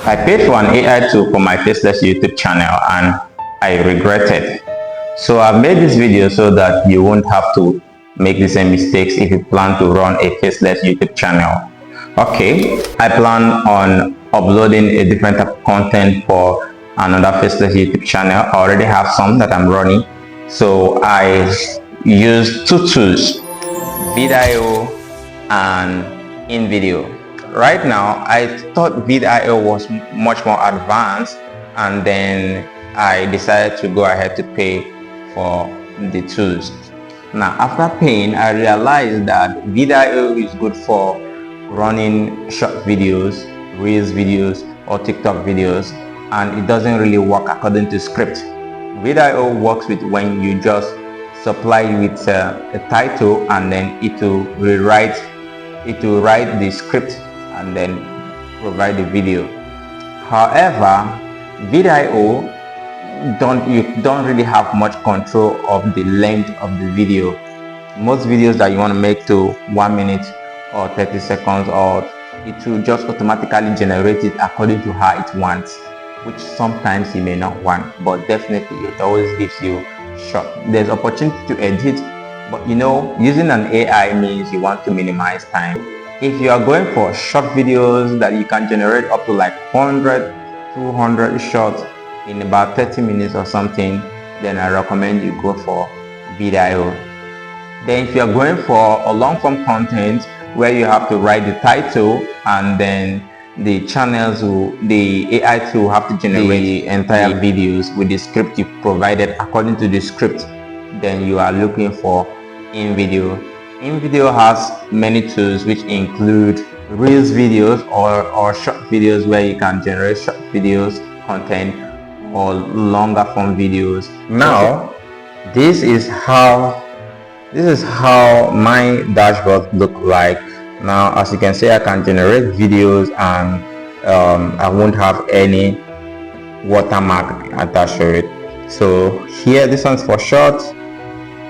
I paid for an AI tool for my faceless YouTube channel and I regret it. So I've made this video so that you won't have to make the same mistakes if you plan to run a faceless YouTube channel. Okay, I plan on uploading a different type of content for another faceless YouTube channel. I already have some that I'm running. So I use two tools, 𝗦𝗚𝗚𝗡𝗏 and 𝗦𝗚𝗚𝗡𝗏. Right now, I thought 𝗦𝗚𝗚𝗡 was much more advanced, and then I decided to go ahead to pay for the tools. Now, after paying, I realized that 𝗦𝗚𝗚𝗡𝗏 is good for running short videos, Reels videos, or TikTok videos, and it doesn't really work according to script. 𝗦𝗚𝗚𝗡 works with when you just supply with a title, and then it will write the script and then provide the video. However, 𝗦𝗚𝗚𝗡, you don't really have much control of the length of the video. Most videos that you want to make to 1 minute or 30 seconds, or it will just automatically generate it according to how it wants, which sometimes you may not want, but definitely it always gives you short. There's opportunity to edit, but using an AI means you want to minimize time. If you are going for short videos that you can generate up to like 100, 200 shots in about 30 minutes or something, then I recommend you go for 𝗦𝗚𝗚𝗡𝗏. Then if you are going for a long form content where you have to write the title, and then the AI tool will have to generate the entire videos with the script you provided according to the script, then you are looking for 𝗦𝗚𝗚𝗡𝗏. 𝗦𝗚𝗚𝗡𝗏 has many tools which include Reels videos or short videos where you can generate short videos content or longer form videos. Now, this is how my dashboard look like. Now, as you can see, I can generate videos and I won't have any watermark attached to it. So here, this one's for short.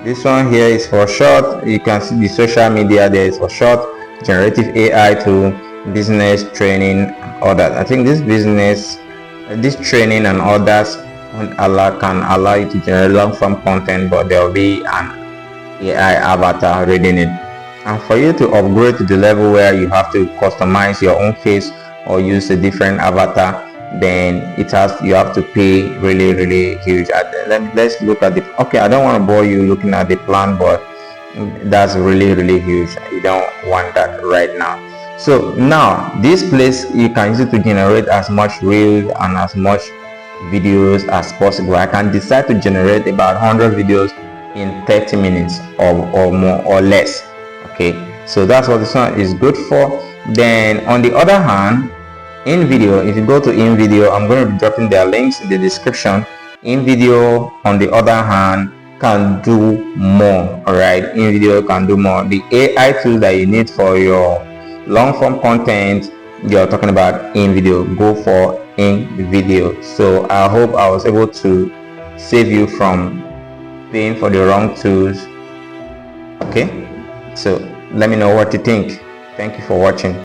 This one here is for short. You can see the social media there is for short. Generative AI to business training, all that. I think this training and others can allow you to generate long form content, but there will be an AI avatar reading it. And for you to upgrade to the level where you have to customize your own face or use a different avatar, then you have to pay really huge. Let's look at okay, I don't want to bore you looking at the plan, but that's really huge. You don't want that right now. So now this place, you can use it to generate as much reels and as much videos as possible. I can decide to generate about 100 videos in 30 minutes or more or less. Okay, so that's what this one is good for. Then on the other hand, 𝗦𝗚𝗚𝗡𝗏, if you go to 𝗦𝗚𝗚𝗡𝗏, I'm going to be dropping their links in the description. 𝗦𝗚𝗚𝗡𝗏, on the other hand, can do more. All right, 𝗦𝗚𝗚𝗡𝗏 can do more. The AI tool that you need for your long form content, you're talking about 𝗦𝗚𝗚𝗡𝗏, go for 𝗦𝗚𝗚𝗡𝗏. So I hope I was able to save you from paying for the wrong tools. Okay, so let me know what you think. Thank you for watching.